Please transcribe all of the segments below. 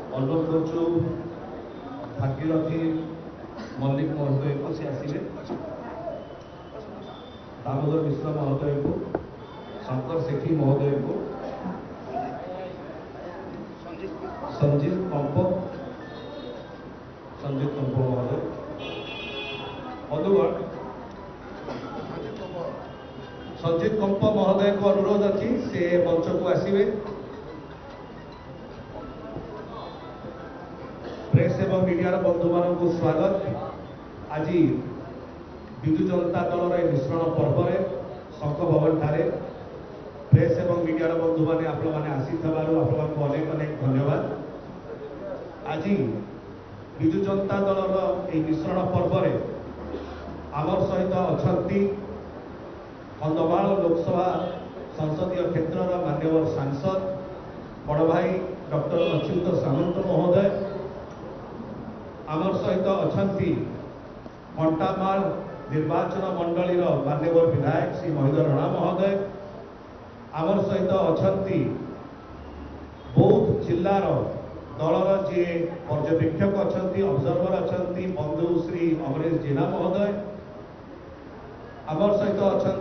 अनुरोध करुचु भागीरथी मल्लिक महोदय को सी आसवे, दामोदर मिश्र महोदय को, शंकर सेठी महोदय को, संजीव कंप महोदय बंधुगण, संजीव कंप महोदय को अनुरोध अच्छी से मंच को आसवे। प्रेस एवं मीडिया बंधु मान को स्वागत। आज विजु जनता दल मिश्रण पर्व शंख भवन ठारे प्रेस एवं मीडिया बंधु मैंने आसी आपको अनेक अनेक धन्यवाद। आज विजु जनता दल मिश्रण पर्व आमर सहित अच्छा कंधमाल लोकसभा संसदीय क्षेत्र मान्यवर सांसद बड़ भाई डॉक्टर अच्युत सामंत महोदय, आमर सहित अच्छा कंटामाल निर्वाचन मंडली मान्यवर विधायक श्री महीधर राणा महोदय, आमर सहित अच्छा बौद्ध जिलार दलर जी पर्यवेक्षक अच्छा ऑब्जर्वर अच्छा बंधु श्री अमरेश जेना महोदय, आमर सहित अच्छा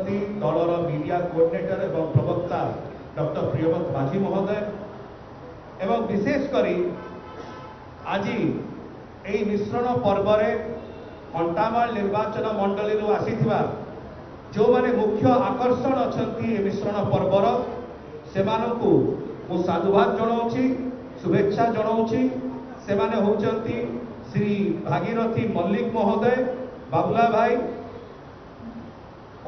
दलर मीडिया कोऑर्डिनेटर एवं प्रवक्ता डॉक्टर प्रियवंत माझी महोदय एवं विशेषकर आज यही मिश्रण पर्व कंटामाल निर्वाचन मंडली आसीथिबा जो माने मुख्य आकर्षण अच्छा मिश्रण पर्वर से मु साधुवाद जनाऊँगी, शुभेच्छा जनाऊँगी। से माने होचंती श्री भागीरथी मल्लिक महोदय बाबुला भाई,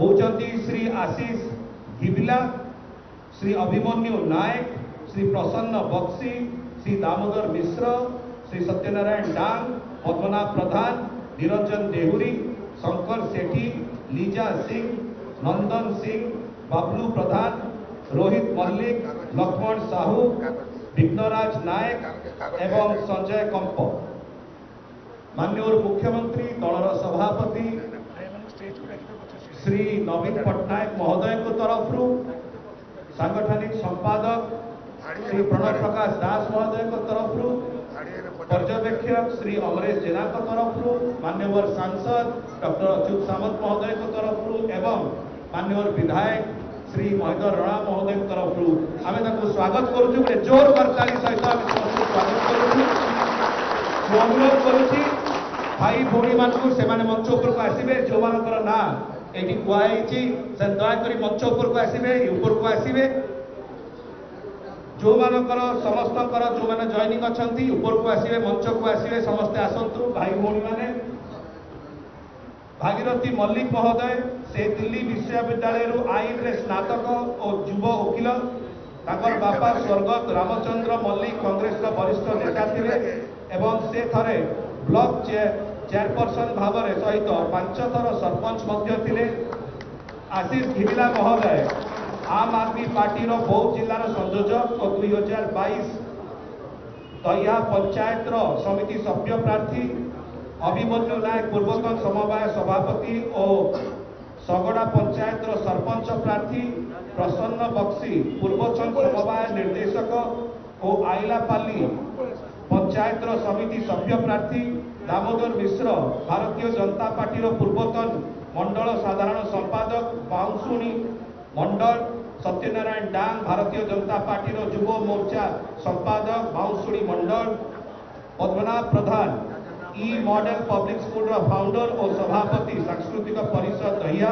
होचंती श्री आशीष घिबिला, श्री अभिमन्यु नायक, श्री प्रसन्न बक्सी, श्री दामोदर मिश्र, श्री सत्यनारायण डांग, पद्मनाभ प्रधान, निरंजन देहुरी, शंकर सेठी, लीजा सिंह, नंदन सिंह, बाबलू प्रधान, रोहित मल्लिक, लक्ष्मण साहू, विघ्नराज नायक एवं संजय कंप। माननीय मुख्यमंत्री दलर सभापति श्री नवीन पट्टनायक महोदय को तरफ सांगठनिक संपादक श्री प्रणव प्रकाश दास महोदय को तरफ पर्यवेक्षक श्री अमरेश जेना को तरफ मान्यवर सांसद डॉक्टर अच्युत सामंत महोदय को तरफ एवं मान्यवर विधायक श्री महीधर राणा महोदय को तरफ आम स्वागत करुचु। जोर करताली सहित स्वागत करुचु। अनुरोध करुच्ची भाई भौणी मानू से मंच उपर को आसवे, जो मानकर ना ये कहुई से दयाकोरी मंच उपर को आसवे, ऊपर को आसवे। जो मानकर समस्त जो मैंने जॉइनिंग अच्छा ऊपर को आसवे, मंच को आसवे, समस्ते आसतु भाई भौणी मैंने। भागीरथी मल्लिक महोदय से दिल्ली विश्वविद्यालय आईन रे स्नातक और युव वकिल। ताकर बापा स्वर्गत रामचंद्र मल्लिक कांग्रेस का वरिष्ठ नेता थे एवं से थरे ब्लॉक चेयरपर्सन भाव सहित 5 थर सरपंच मध्य थिले। आशीष घिबिला महोदय आम आदमी पार्टी बौद्ध जिलार संयोजक और 2022 दहिया पंचायत समिति सभ्य प्रार्थी। अभिमन्यु नायक पूर्वतन समवाय सभापति और सगड़ा पंचायत सरपंच प्रार्थी। प्रसन्न बक्सी पूर्वतन समवाय निर्देशक और आइलापाली पंचायत समिति सभ्य प्रार्थी। दामोदर मिश्र भारतीय जनता पार्टी पूर्वतन मंडल साधारण संपादक बाउंसुणी मंडल। सत्यनारायण डांग भारतीय जनता पार्टी युव मोर्चा संपादक बाउंसुणी मंडल। पद्मनाभ प्रधान ई मॉडल पब्लिक स्कूल फाउंडर और सभापति सांस्कृतिक परिषद दहिया।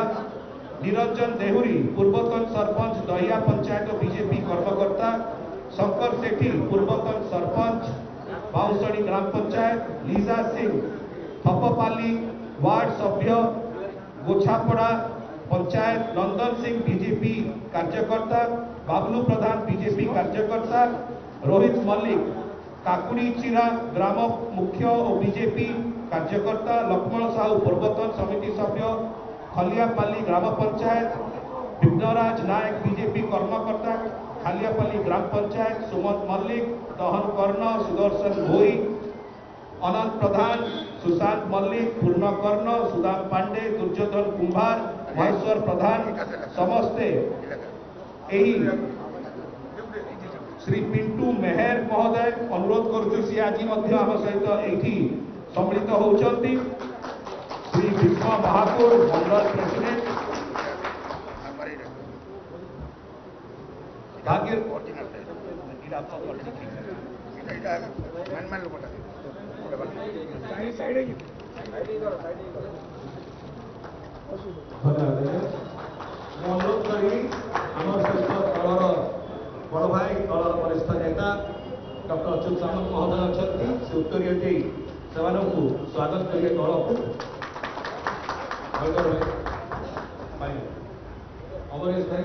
निरंजन देहुरी पूर्वतन सरपंच दहिया पंचायत बीजेपी कर्मकर्ता। शंकर सेठी पूर्वतन सरपंच बाउंसणी ग्राम पंचायत। लीजा सिंह थपपाली वार्ड सभ्य गोछापड़ा पंचायत। नंदन सिंह बीजेपी कार्यकर्ता। बाबलू प्रधान बीजेपी कार्यकर्ता। रोहित मल्लिक काकुड़ी चिरा ग्राम मुख्य और बीजेपी कार्यकर्ता। लक्ष्मण साहू पूर्वतन समिति सभ्य खलियापाली ग्राम पंचायत। विघ्नराज नायक बीजेपी कर्मकर्ता खालियापाली ग्राम पंचायत। सुमंत मल्लिक दहन कर्ण सुदर्शन भोई। अनंत प्रधान सुशांत मल्लिक पूर्ण कर्ण सुदाम पांडे दुर्योधन कुंभार महेश्वर प्रधान समस्ते श्री पिंटू मेहर महोदय अनुरोध करुछु सी आज आम सहित एठी सम्मिलित होउछंती। श्री भीष्म महाकुर मंडल प्रेसिडेंट भाग्य अनुरोध करी आम सहित दलर बड़ भाई दलर वरिष्ठ नेता डॉक्टर अच्युत सामंत महोदय अच्छा से उत्तर से स्वागत करेंगे दल भाई अमरेश भाई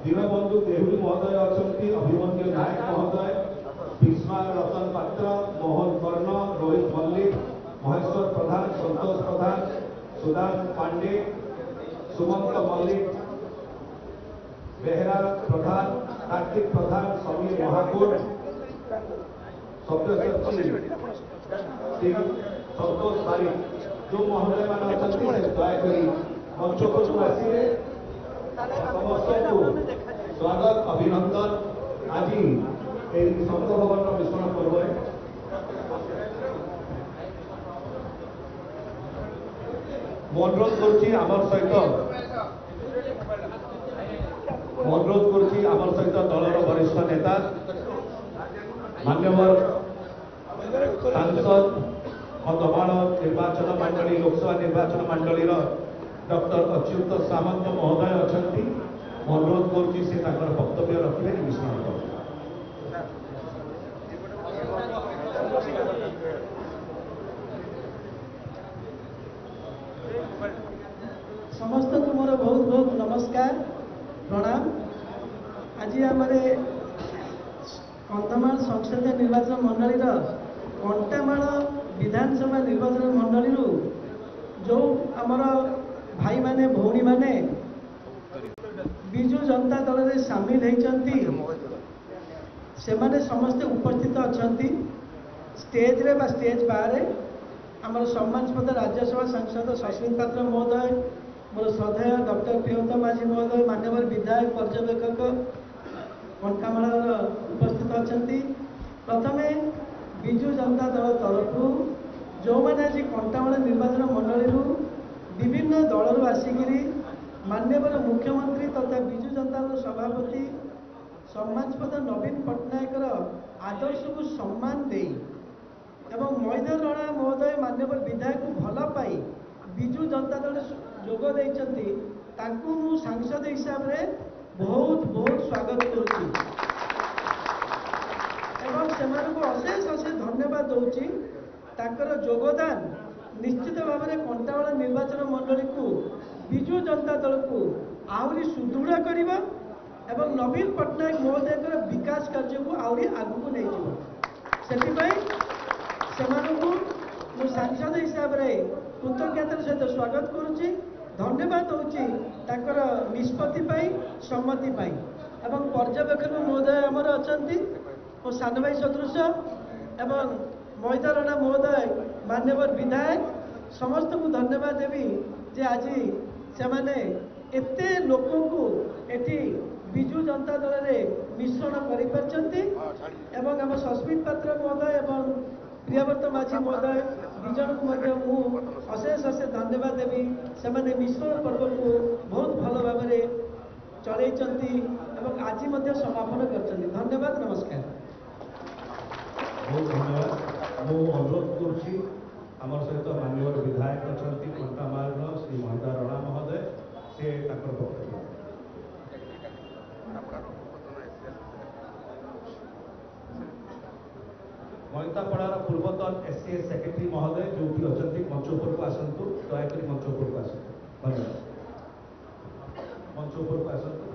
दीनबंधु देहुरी महोदय अच्छा अभिमन्यु नायक महोदय भीष्मा रतन पात्र मोहन कर्ण रोहित मल्लिक महेश्वर प्रधान संतोष प्रधान सुदान पांडे सुमंत मल्लिक बेहरा प्रधान कार्तिक प्रधान समीर महाकुर सत्यसची संतोष पारिक जो महोदय मान अच्छा दयाकोरी मंच को आसिले समस्त को स्वागत अभिनंदन आज संत भवन मिश्रण पर्व अनुरोध करमर सहित दलर वरिष्ठ नेता मान्यवर सांसद कंधमाल निर्वाचन मंडली लोकसभा निर्वाचन मंडली डॉक्टर अच्युत सामंत महोदय अच्छा अनुरोध करुच्ची से वक्तव्य रखिए विश्राम समस्त को मोर बहुत बहुत नमस्कार प्रणाम। आज आम कंधमाल संसदीय निर्वाचन मंडली कंटामाल विधानसभा निर्वाचन मंडली जो आमर भाई माने भौणी माने बिजु जनता दल में सामिल होती से समस्ते उपस्थित अच्छा स्टेज रे बा स्टेज बाहर आमर सम्मानस्पद राज्यसभा सांसद सस्मित पात्र महोदय मोर श्रद्धेय डॉक्टर प्रियंका माझी महोदय मान्यवर विधायक पर्यवेक्षक कंटामाल उपस्थित अच्छा। प्रथमे बिजु जनता दल तरफ जो मैंने आज कंटामाल निर्वाचन मंडली विभिन्न दलर आसिकी मान्यवर मुख्यमंत्री तथा बिजु जनता दल सभापति सम्मानस्पद नवीन पट्टनायकर आदर्श को सम्मान दे एवं महीधर राणा महोदय मान्यवर विधायक को भल पाई बिजु जनता दल जोग देइछंती तांकु मु सांसद हिसाब रे बहुत बहुत स्वागत करुच्ची एवं सेमान को अशेष अशेष धन्यवाद दूची तांकर योगदान निश्चित भाव में कंटामाल निर्वाचन मंडली को बिजु जनता दल को आहरी सुदृढ़ करवा एवं नवीन पट्टनायक महोदय विकास कार्य को आहरी आगू नहीं से सांसद हिसाब से कृतज्ञतार सहित स्वागत करुच्ची धन्यवाद दूची निष्पत्ति सम्मति एवं पर्यवेक्षक महोदय आमर अच्छा और सान भाई सदृश एवं महीधर राणा महोदय मान्यवर विधायक समस्त को धन्यवाद देवी जे आज से माने एते लोक को एटी विजु जनता दल में मिश्रण कर आम सस्मित पात्र महोदय और प्रियव्रत माझी महोदय दुजन को अशेष अशेष धन्यवाद देवी से मिश्रण पर्व को बहुत भल भाव चलई आज समापन कर धन्यवाद नमस्कार। बहुत धन्यवाद। मु अनुरोध करुच्ची आम सहित माननीय विधायक अच्छा कंटामाल श्री महिंदा रणा महोदय से वक्तव्य महितापड़ार पूर्वतन एससीएस सेक्रेटरी महोदय जो भी अच्छा मंच उपर को आसतु दयाकोरी मंच उपर को आसतु धन्यवाद मंच उपर को आसतु।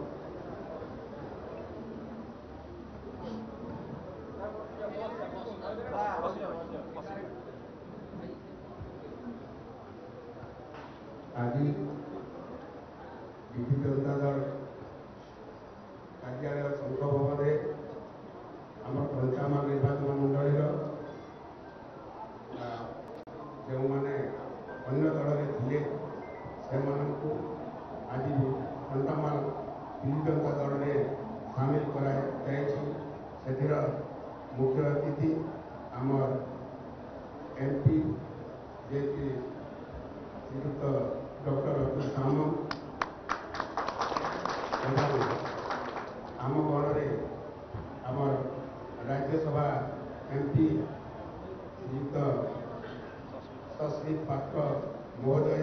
आज विजु जनता दल कार्यालय संघ भवन आम कंचामाल निर्वाचन मंडल जो मैंने अन्य दल में थे से आज कंचामाल विजु जनता दल में सामिल कर मुख्य अतिथि आमर एमपी जे श्रीयुक्त डॉक्टर अतुल सामंत आम गण में आमर राज्यसभा एमपी श्रीयुक्त सस्मित पात्र महोदय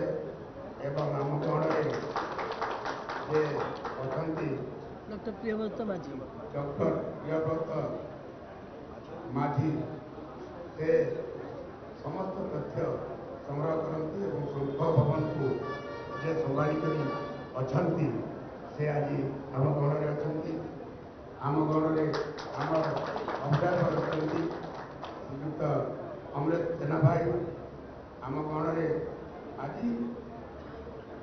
एवं आम गण में जे अच्छा डॉक्टर प्रियव्रत माझी से समस्त तथ्य संग्रह करती संघ भवन को जे संभाली अच्छा से आज आम गण में अच्छा आम गण में आम अब्जर्वर अच्छा श्रीयुक्त अमृत जेना भाई आम गण में आज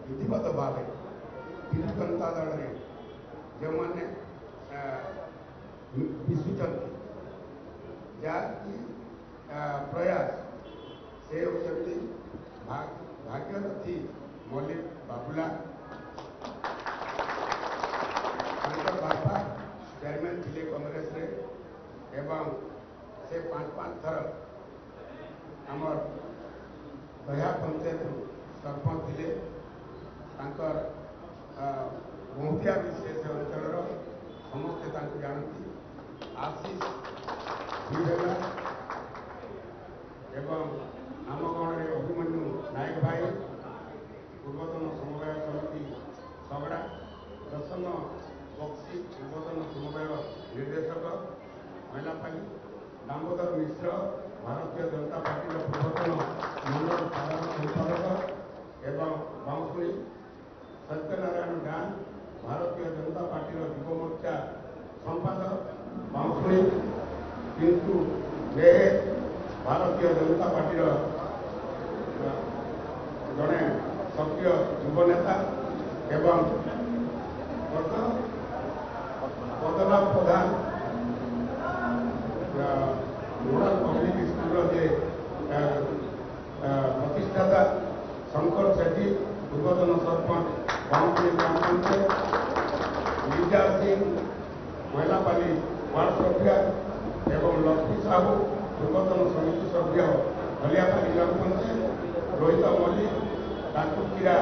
विधिवत भाव विजु जनता दल में जो मैंने मिशुंट जहाँकि प्रयास से होती भाग्यरथी मल्लिक बाबुला बापा चेयरमैन थे कांग्रेस एवं से 5 थर आमर दया पंचायत सरपंच थे बहुतिया विशेष अंचल समस्ते जानती आशीष भीगला एवं आम गण में अभिमन्यु नायक भाई पूर्वतन समवाय समिति सगड़ा प्रसन्न बक्सी पूर्वतन समवाय निर्देशक मैलापाली दामोदर मिश्र भारतीय जनता पार्टी पूर्वतन मंडल साधारण संपादक एवं बाउंसुणी सत्यनारायण गान भारतीय जनता पार्टी युव मोर्चा संपादक बाउंसुणी पिंटू बेहेर भारतीय जनता पार्टी जड़े सक्रिय युव नेता एवं पद्मनाभ प्रधान रूराल पब्लिक स्कूल जे प्रतिष्ठाता शंकर सेठी पूर्वतन सरपंच बाउंसुणी ग्राम पंचायत लीजा सिंह मैलापाली वार्ड सभ्या एवं लक्ष्मी साहू पूर्वतन समिति सभ्य हलियापाली ग्राम पंचायत रोहित मल्लिक डाकुरकिरा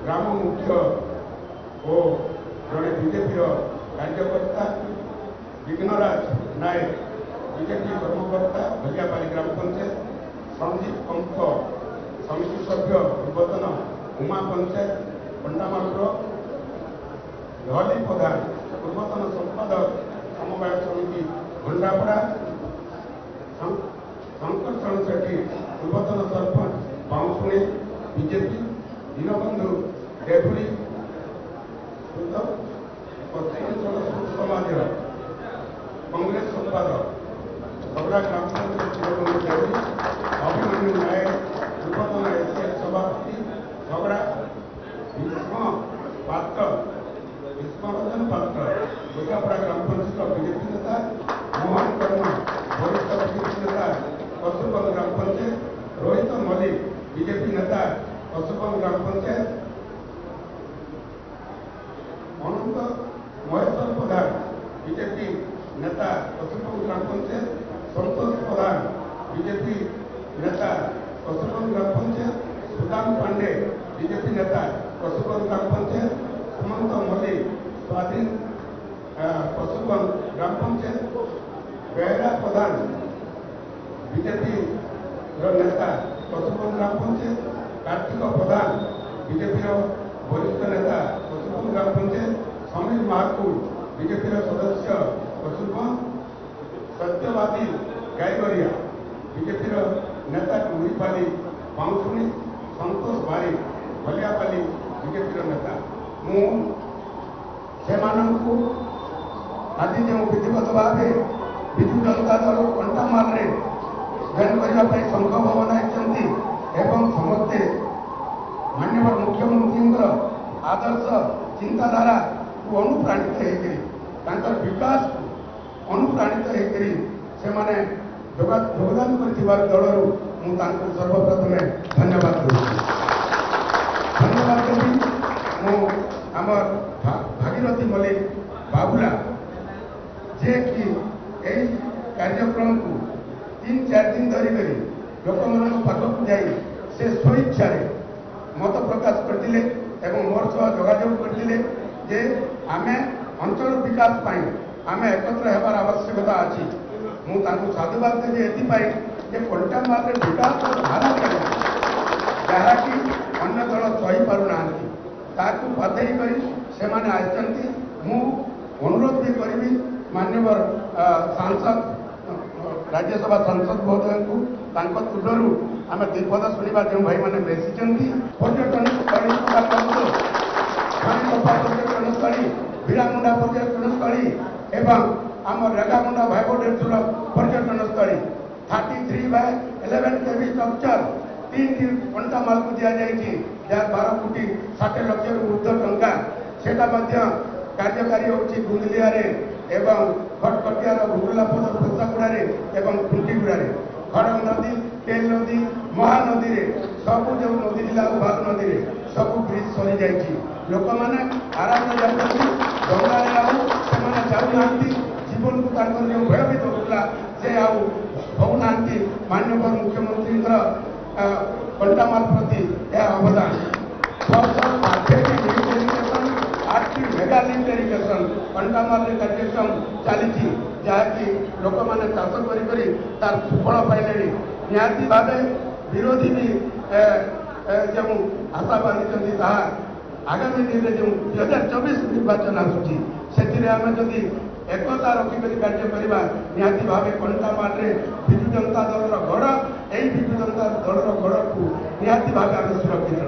ग्राम मुख्य और जड़े बीजेपी कार्यकर्ता विघ्नराज नायक बीजेपी कर्मकर्ता हलियापाली ग्राम पंचायत संजीव पंत समिति सभ्य पूर्वतन उमा पंचायत कंटामाल लहली प्रधान पूर्वतन संपादक समवाय समिति भंडापड़ा शंकर चरण सेठी पूर्वतन सरपंच बाउंसुणी बीजेपी दीनबंधु डेभुरी पश्चिमांचल समाज कांग्रेस संपादक सबरा ग्राम पंचायत दीनबंधु डेभुरी अभिमन्यु नायक पूर्वतन एससीएस सभापति सबरा विश्वरंजन पात्र दुर्गापड़ा ग्राम पंचायत बीजेपी नेता मोहन कर्मा वरिष्ठ बीजेपी नेता पशुपन ग्राम पंचायत रोहित मल्लिक बीजेपी नेता पशुपन ग्राम पंचायत अनंत महेश्वर बीजेपी नेता कसुगंज ग्राम पंचायत, सुदाम पांडे बीजेपी नेता कसुगंज ग्राम पंचायत, सुमंत मल्लिक स्वाधीन कसुगंज ग्राम पंचायत, बेहरा प्रधान बीजेपी नेता कसुगंज ग्राम पंचायत, कार्तिक प्रधान बीजेपी वरिष्ठ नेता कसुगंज ग्राम पंचायत, समीर महाकुड़ बीजेपी सदस्य कसुगंज, सत्यवादी गाईगरिया बीजेपी नेता टुरीपाली बाउंसुनी, संतोष बारिक भलियापाली बीजेपी नेता मुझे आज जो विधिवत भाव विजु जनता दल कंटामाल जॉइन करने संघ भवन एवं समस्ते माननीय मुख्यमंत्री आदर्श चिंताधारा को अनुप्राणित होकर विकास को अनुप्राणित होकर योगदान कर दलर मुझे सर्वप्रथमे धन्यवाद दूसरी धन्यवाद देवी आमर भागीरथी मल्लिक बाबुला जे कि यही कार्यक्रम को 3-4 दिन धरिक लोक मान पाखक जा स्वेच्छा मत प्रकाश करते मोर सह जोगाजोग करते जे आमे अंचल विकास पाई आमे एकत्र होबार आवश्यकता अच्छी मुझे साधुवाद देवी एपाई जे कंटामाल विकास धारा जहाँकि अन्य दल सही पारना ताकू बाधे से अनुरोध भी करी माननीय सांसद राज्यसभा सांसद महोदय को तुलू आम द्विपद शुणा जो भाई मैंने बेसी पर्यटन स्थली पर्यटन स्थली वीरामुंडा पर्यटन स्थली एवं आम रेगामुंडा भाईबोटेश्वर पर्यटन स्थली 33/11 kV स्ट्रक्चर 3 कंटामाल को दि जाएगी जहाँ 12 कोटी 60 लाख ऊर्ध्व टंका सेटा कार्यकारी होची गुंदलिया एवं खटखटियार गुरुलापद पेशागुड़ा एवं खुंटीगुड़ा खड़ग नदी केल नदी महानदी सब जो नदी जिला बाग नदी सब ब्रिज सरी जाइए लोक मैंने आराम जाती डंगारे जाऊना जीवन को जो भयभीत होता से आना माननीय मुख्यमंत्री कंटामाल प्रति यह अवदान 8 मेगा लिंक इरिगेशन कंटामाल कार्यक्रम चली जहाँकि लोक मैंने चाष कर सुफल पाइले निहाती भाव विरोधी भी जो आशा बांधी आगामी दिन में जो 2024 निर्वाचन आसूची से आम जदि एकता रखिक कार्य करवा निहाती भाव कंटामाल विजु जनता दल गढ़ यही विजु जनता दल गढ़ को निहाती भाव आम सुरक्षित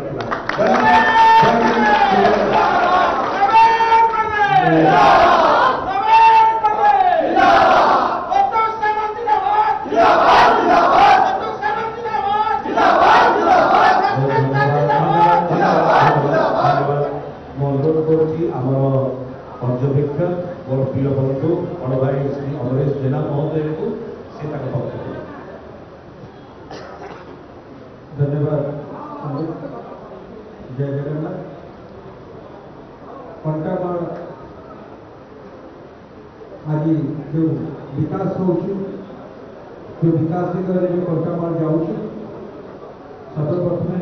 पर्यवेक्षक और प्रिय बंधु बड़ भाई श्री अमरेश जेना महोदय को से धन्यवाद। जय जगन्नाथ। कंटामाल आज जो विकास हो विकास दिगरे जो कंटामाल जाऊँ सर्वप्रथमे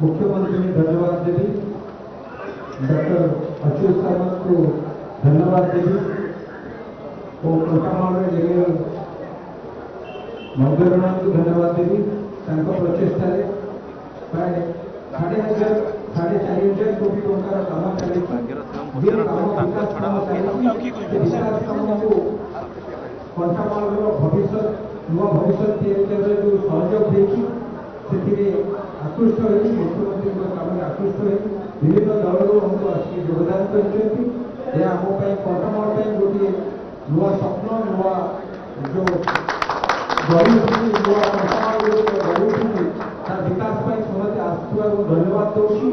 मुख्यमंत्री धन्यवाद देवी डॉक्टर अच्युत सामंत को धन्यवाद देवी और कंटामाल मंगल को धन्यवाद देवी प्रचेषा प्राय 4,500 कोटी टंकार काम चली विकास काम को कंटामाल भविष्य नुआ भविष्य जो सहयोग देखी आकृष्ट हो मुख्यमंत्री काम आकृष्ट हो विभिन्न दल हमको आसिक योगदान कर कंटामाल गोटे नुआ स्वप्न नुआ जो गढ़ी नुआ कंटामाल गढ़ी तार विकास समस्ते आसुवा धन्यवाद दूसरी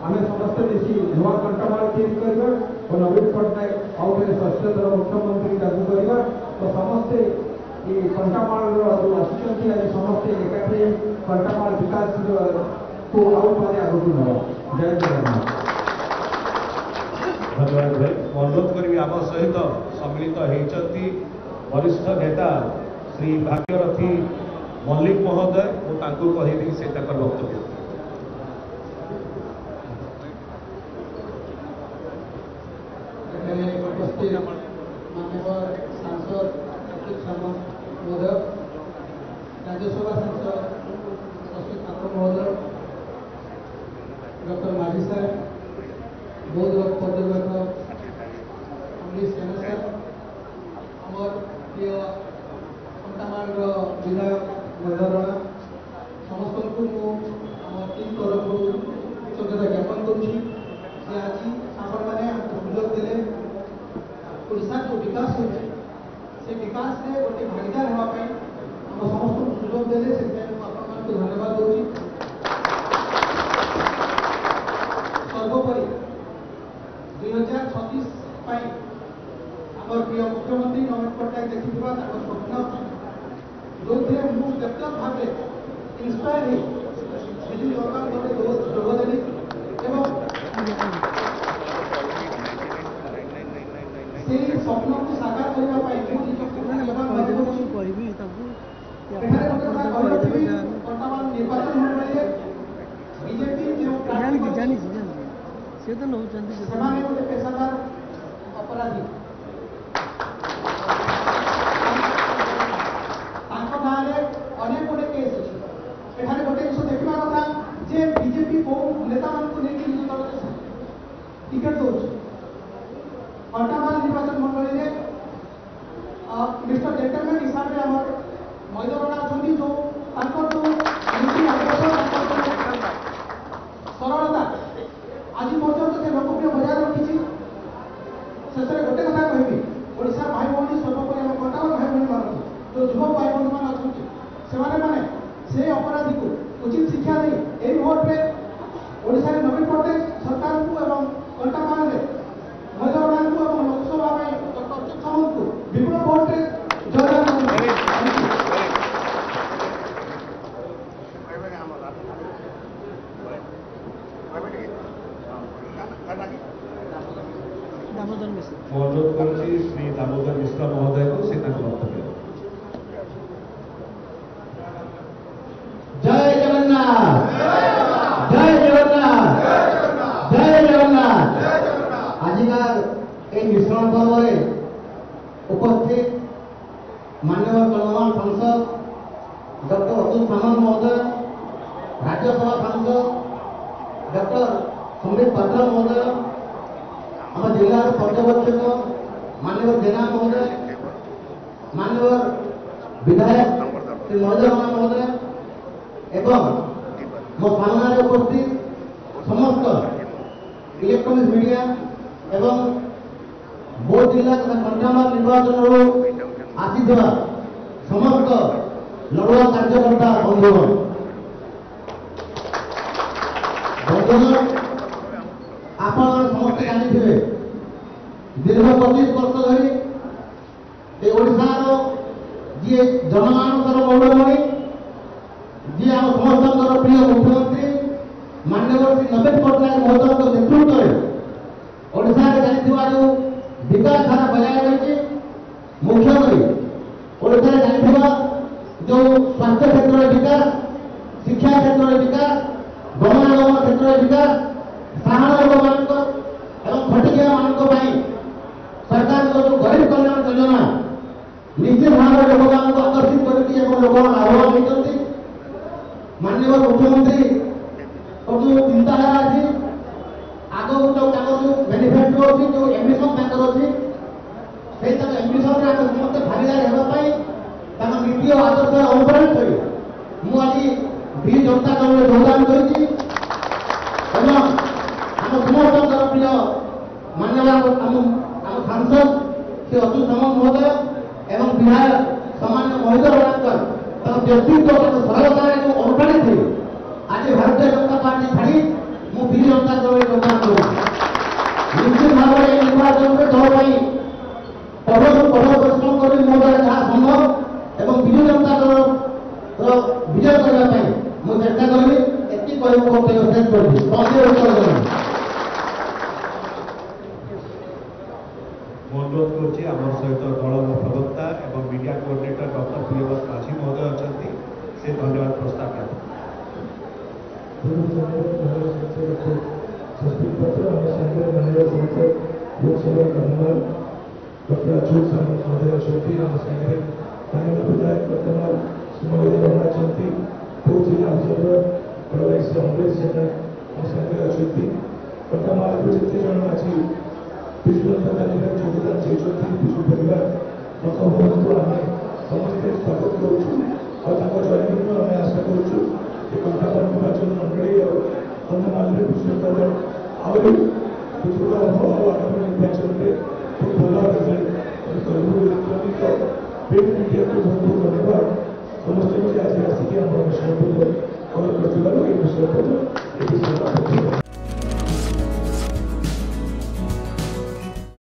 आम समस्ते मिसी नुआ कंटामाल तैयारी करवा और नवीन पट्टनायक आउ थे षष्ठ मुख्यमंत्री लागू करवा तो समस्ते ये कंटामाल जो आसुच्च आज समस्ते एकाठी कंटामाल विकास को आउ थे आगे नवा। जय जगन्नाथ। धन्यवाद भाई। अनुरोध करी आम सहित सम्मिलित होती वरिष्ठ नेता श्री भागीरथी मल्लिक महोदय मुझे कहबी से वक्तव्य। उपस्थित माननीय सांसद अखिल शर्मा महोदय, राज्यसभा सांसद शशि ठाकुर महोदय, डॉक्टर माझी साहेब, बौद्ध पर्यवेक्षक अमरीश जेना साहेब, आमर प्रिय कंटामाल विधायक मधुरणा समस्त को आम टीम तरफ कृतज्ञता ज्ञापन करुँची से आज आपण मैंने सुजोग देले ओडिशा जो विकास होचे से विकास में गोटे भागीदार होगापी आम समस्त सुजोग देले से आपण मान धन्यवाद दूची। सर्वोपरि 2036 आम प्रिय मुख्यमंत्री नवीन पट्टनायक देखि स्वप्न जो थे मुझे व्यक्तिगत भाव इन्स्पायर ही विजु सरकार जोगदेली से स्वप्न को साकार करने वर्तमान निर्वाचन मंडल बीजेपी जो गोटे पेशादार अपराधी अनेक गोटे केस अच्छे एठारे गोटे जिन देखा कथा जे बीजेपी को नेता मानक लेकिन निज दल टिकेट दौर कंटामाल निर्वाचन मंडल में मिस्टर जेंटलमैन हिसाब से आम मैदरणा अच्छा जो नीति सरलता आज पर्यटन से लोकप्रिय बजाय रखी शेष में गोटे कथा कहबी ओडिशा भाई भौणी सर्वोपरि आम कंटामाल भाई भौणी मान जो युवक भाई भौणी मान अच्छा से अपराधी को उचित शिक्षा दे यही भोट में ओडिशा नवीन पट्टनायक सरकार को एवं कंटामाल मैदरणा को लोकसभा में डॉक्टर अच्युत सामंत को विपुल भोट में जयदान अनुरोध करुँच श्री दामोदर मिश्र महोदय को से वक्तव्य। जय जगन्नाथ, जय जगन्नाथ, जय जगन्नाथ। आजिकार এই মিশ্রণ পর্বে উপস্থিত माननीय गणमान्य सांसद डॉक्टर अतुल सामंत महोदय, राज्यसभा सांसद डॉक्टर संबित पात्र महोदय, आम जिलार पर्यवेक्षक माननीय जेना महोदय, माननीय विधायक श्री मधुरणा महोदय एवं मो सामने उपस्थित समस्त इलेक्ट्रोनिक्स मीडिया एवं बौद्ध जिला तथा कंटामाल निर्वाचन आसीथिबा समस्त लड़ुआ कार्यकर्ता बंधुगण आपण समस्त जानी दीर्घ 25 वर्ष धरी ओडिशार जी जनमानसर मौलमणि जी आम समस्त प्रिय मुख्यमंत्री माननीय श्री नवीन पट्टनायक महोदय नेतृत्व में ओडिशा जानिथिबा जो विकास धारा बजाय रही मुख्यमंत्री ओडिशा जानिथिबा जो स्वास्थ्य क्षेत्र में विकास, शिक्षा क्षेत्र में विकास, गमनागमन क्षेत्र में विकास, साधारण लोक मान खटिया मान सरकार जो गरीब कल्याण योजना निश्चित भाव में लोक आकर्षित करके लोक लाभवान होती। माननीय मुख्यमंत्री जो चिंताधारा अच्छी आग जो मैनिफेस्टो अच्छी जो एम्बिशन अच्छी से एम्बिशन में समस्त भागीदार होगापी नीति और आदर्श अनुप्राणित कर मुझे भी जनता दल में योगदान करी समस्त प्रिय मान्यवर आम सांसद श्री अतुल सामंत महोदय एवं विधायक सामान्य महेंद्र राणकर व्यक्तित्व सरलता अनुप्राणित थे आज भारतीय जनता पार्टी छाड़ी मु विजु जनता दल में योगदान करूँ निश्चित भाव में निर्वाचन में दल परिश्रम कर जहाँ संभव एवं विजु जनता दल विजय करने मुझे चेष्टा करी एति शेष कर अनुरोध करुँच आम सहित दल प्रवक्ता एवं मीडिया कोऑर्डिनेटर डॉक्टर प्रियव्रत माझी महोदय अच्छा से धन्यवाद प्रस्ताव करते लोकसभा कन्नौज डॉक्टर अच्युत सामंत महोदय शोकी आम सागर माननीय विधायक वर्तमान श्रीमती रमणा चंती पूर्व जिला ऑब्जर्वर प्रोफेसर से अमरेश सेना आम सागर अच्छी वर्तमान जिते जन आज विष्णु योगदान से विष्णु परिवार लोक हूँ आम समस्ते स्वागत करूँ जयंती आम आशा करूँ कंटामाल निर्वाचन मंडली और कंधमाल विष्णु आहरी विस्तृत आगामी निर्वाचन में खूब भल रिजल्ट इलेक्ट्रोनिक प्रिंट मीडिया को बहुत बहुत धन्यवाद समस्त आज आसिक आम विषय कल कर विषय